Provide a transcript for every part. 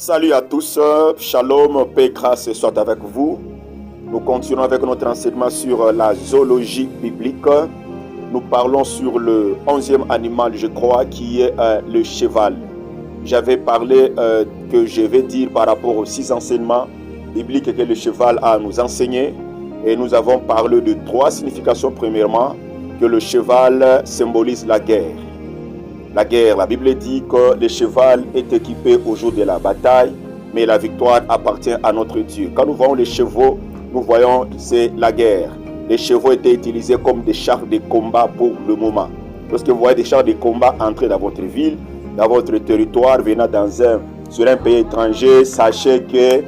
Salut à tous, shalom, paix, grâce soit avec vous. Nous continuons avec notre enseignement sur la zoologie biblique. Nous parlons sur le 11e animal, je crois, qui est le cheval. J'avais parlé que je vais dire par rapport aux 6 enseignements bibliques que le cheval a à nous enseigner. Et nous avons parlé de 3 significations. Premièrement, que le cheval symbolise la guerre. La guerre, la Bible dit que le cheval est équipé au jour de la bataille, mais la victoire appartient à notre Dieu. Quand nous voyons les chevaux, nous voyons que c'est la guerre. Les chevaux étaient utilisés comme des chars de combat pour le moment. Lorsque vous voyez des chars de combat entrer dans votre ville, dans votre territoire, venant sur un pays étranger, sachez que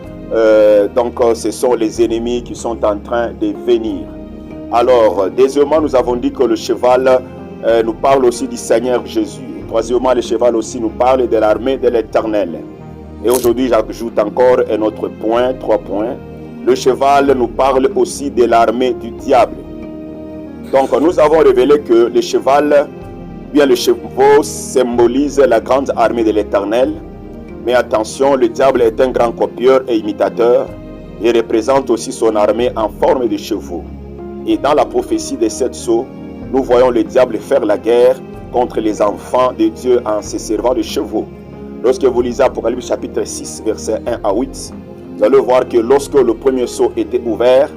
ce sont les ennemis qui sont en train de venir. Alors, deuxièmement, nous avons dit que le cheval nous parle aussi du Seigneur Jésus. Troisièmement, le cheval aussi nous parle de l'armée de l'Éternel. Et aujourd'hui, j'ajoute encore un autre point, 3 points. Le cheval nous parle aussi de l'armée du diable. Donc, nous avons révélé que le cheval, bien le chevaux symbolise la grande armée de l'Éternel. Mais attention, le diable est un grand copieur et imitateur. Il représente aussi son armée en forme de chevaux. Et dans la prophétie des 7 sceaux, nous voyons le diable faire la guerre contre les enfants de Dieu en se servant de chevaux. Lorsque vous lisez Apocalypse chapitre 6, versets 1 à 8, vous allez voir que lorsque le premier sceau était ouvert,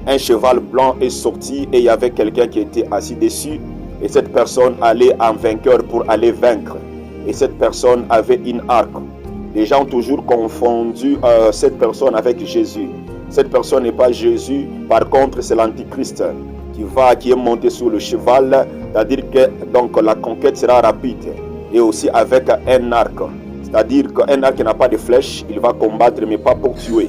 un cheval blanc est sorti et il y avait quelqu'un qui était assis dessus. Et cette personne allait en vainqueur pour aller vaincre. Et cette personne avait une arc. Les gens ont toujours confondu cette personne avec Jésus. Cette personne n'est pas Jésus, par contre c'est l'Antichrist qui est monté sur le cheval, c'est-à-dire que donc, la conquête sera rapide et aussi avec un arc, c'est-à-dire qu'un arc n'a pas de flèche, il va combattre mais pas pour tuer.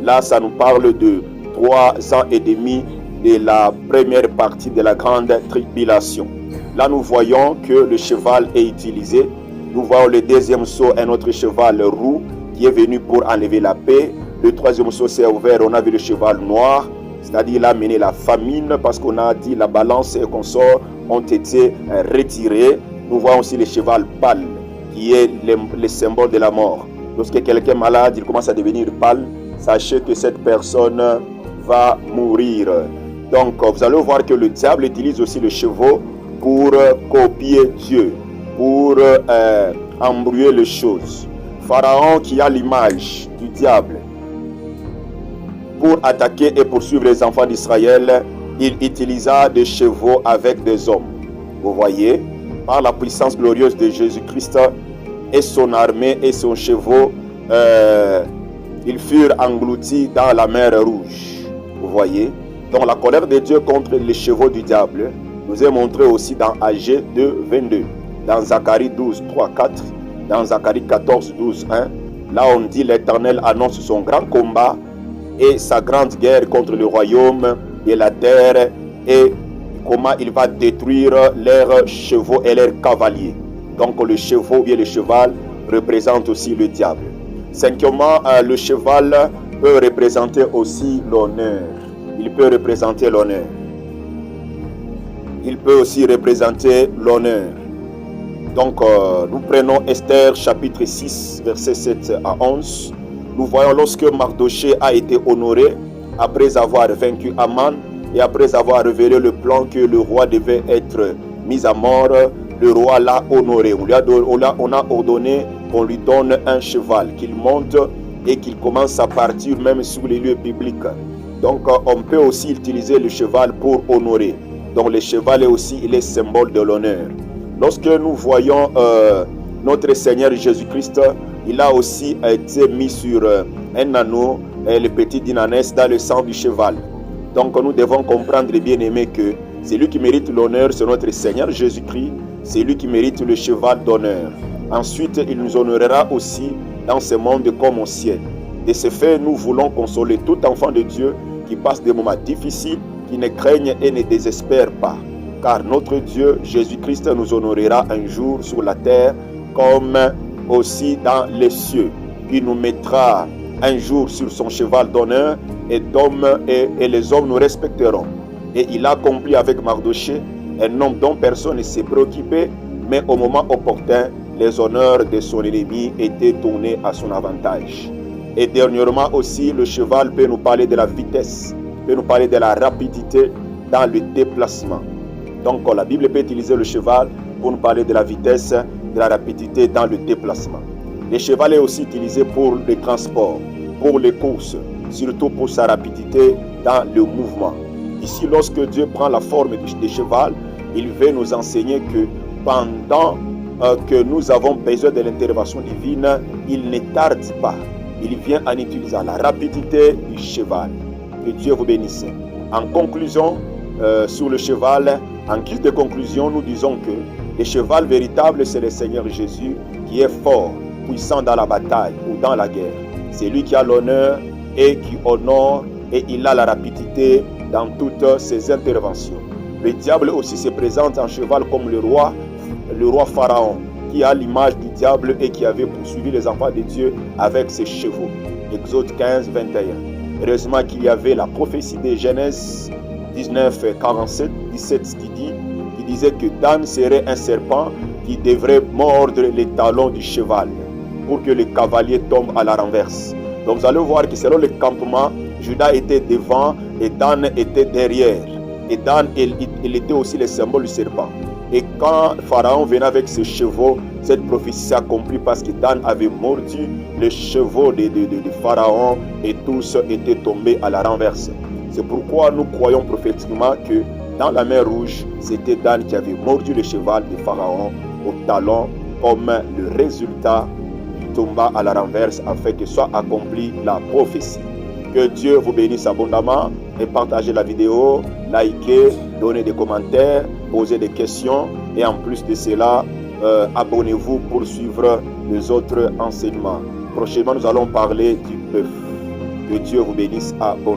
Là, ça nous parle de 3 ans et demi de la première partie de la grande tribulation. Là, nous voyons que le cheval est utilisé. Nous voyons le deuxième sceau, un autre cheval roux qui est venu pour enlever la paix. Le troisième sceau s'est ouvert, on a vu le cheval noir, c'est-à-dire il a mené la famine parce qu'on a dit la balance et consorts ont été retirés. Nous voyons aussi le cheval pâle qui est le symbole de la mort. Lorsque quelqu'un est malade, il commence à devenir pâle, sachez que cette personne va mourir. Donc vous allez voir que le diable utilise aussi le chevaux pour copier Dieu, pour embrouiller les choses. Pharaon qui a l'image du diable, pour attaquer et poursuivre les enfants d'Israël, il utilisa des chevaux avec des hommes. Vous voyez, par la puissance glorieuse de Jésus-Christ et son armée et son chevaux, ils furent engloutis dans la mer Rouge. Vous voyez, donc la colère de Dieu contre les chevaux du diable nous est montrée aussi dans Agé 2, 22, dans Zacharie 12, 3, 4, dans Zacharie 14, 12, 1. Là, on dit l'Éternel annonce son grand combat et sa grande guerre contre le royaume de la terre et comment il va détruire leurs chevaux et leurs cavaliers. Donc le chevaux bien le cheval représente aussi le diable. Cinquièmement, le cheval peut représenter aussi l'honneur. Il peut représenter l'honneur. Il peut aussi représenter l'honneur. Donc nous prenons Esther chapitre 6 versets 7 à 11. Nous voyons lorsque Mardoché a été honoré, après avoir vaincu Aman et après avoir révélé le plan que le roi devait être mis à mort, le roi l'a honoré. On a ordonné qu'on lui donne un cheval, qu'il monte et qu'il commence à partir même sur les lieux publics. Donc on peut aussi utiliser le cheval pour honorer. Donc le cheval est aussi il est symbole de l'honneur. Lorsque nous voyons notre Seigneur Jésus-Christ, il a aussi été mis sur un anneau, le petit dynanès, dans le sang du cheval. Donc nous devons comprendre, bien aimé, que c'est lui qui mérite l'honneur, c'est notre Seigneur Jésus-Christ, c'est lui qui mérite le cheval d'honneur. Ensuite, il nous honorera aussi dans ce monde comme au ciel. De ce fait, nous voulons consoler tout enfant de Dieu qui passe des moments difficiles, qui ne craignent et ne désespèrent pas. Car notre Dieu, Jésus-Christ, nous honorera un jour sur la terre comme aussi dans les cieux. Il nous mettra un jour sur son cheval d'honneur et les hommes nous respecteront. Et il a accompli avec Mardoché un homme dont personne ne s'est préoccupé, mais au moment opportun, les honneurs de son ennemi étaient tournés à son avantage. Et dernièrement aussi, le cheval peut nous parler de la vitesse, peut nous parler de la rapidité dans le déplacement. Donc la Bible peut utiliser le cheval pour nous parler de la vitesse, de la rapidité dans le déplacement. Le cheval est aussi utilisé pour le transport, pour les courses, surtout pour sa rapidité dans le mouvement. Ici, lorsque Dieu prend la forme du cheval, il veut nous enseigner que pendant que nous avons besoin de l'intervention divine, il ne tarde pas. Il vient en utilisant la rapidité du cheval. Que Dieu vous bénisse. En conclusion, sur le cheval, en guise de conclusion, nous disons que le cheval véritable, c'est le Seigneur Jésus qui est fort, puissant dans la bataille ou dans la guerre. C'est lui qui a l'honneur et qui honore, et il a la rapidité dans toutes ses interventions. Le diable aussi se présente en cheval comme le roi Pharaon, qui a l'image du diable et qui avait poursuivi les enfants de Dieu avec ses chevaux. Exode 15, 21. Heureusement qu'il y avait la prophétie de Genèse 19, 47, 17 qui disait que Dan serait un serpent qui devrait mordre les talons du cheval pour que le cavalier tombe à la renverse. Donc vous allez voir que selon le campement, Judas était devant et Dan était derrière. Et Dan, il était aussi le symbole du serpent. Et quand Pharaon venait avec ses chevaux, cette prophétie s'est accomplie parce que Dan avait mordu les chevaux de Pharaon et tous étaient tombés à la renverse. C'est pourquoi nous croyons prophétiquement que dans la mer Rouge, c'était Dan qui avait mordu le cheval de Pharaon au talon comme le résultat du tomba à la renverse afin que soit accomplie la prophétie. Que Dieu vous bénisse abondamment et partagez la vidéo, likez, donnez des commentaires, posez des questions et en plus de cela, abonnez-vous pour suivre les autres enseignements. Prochainement, nous allons parler du bœuf. Que Dieu vous bénisse abondamment.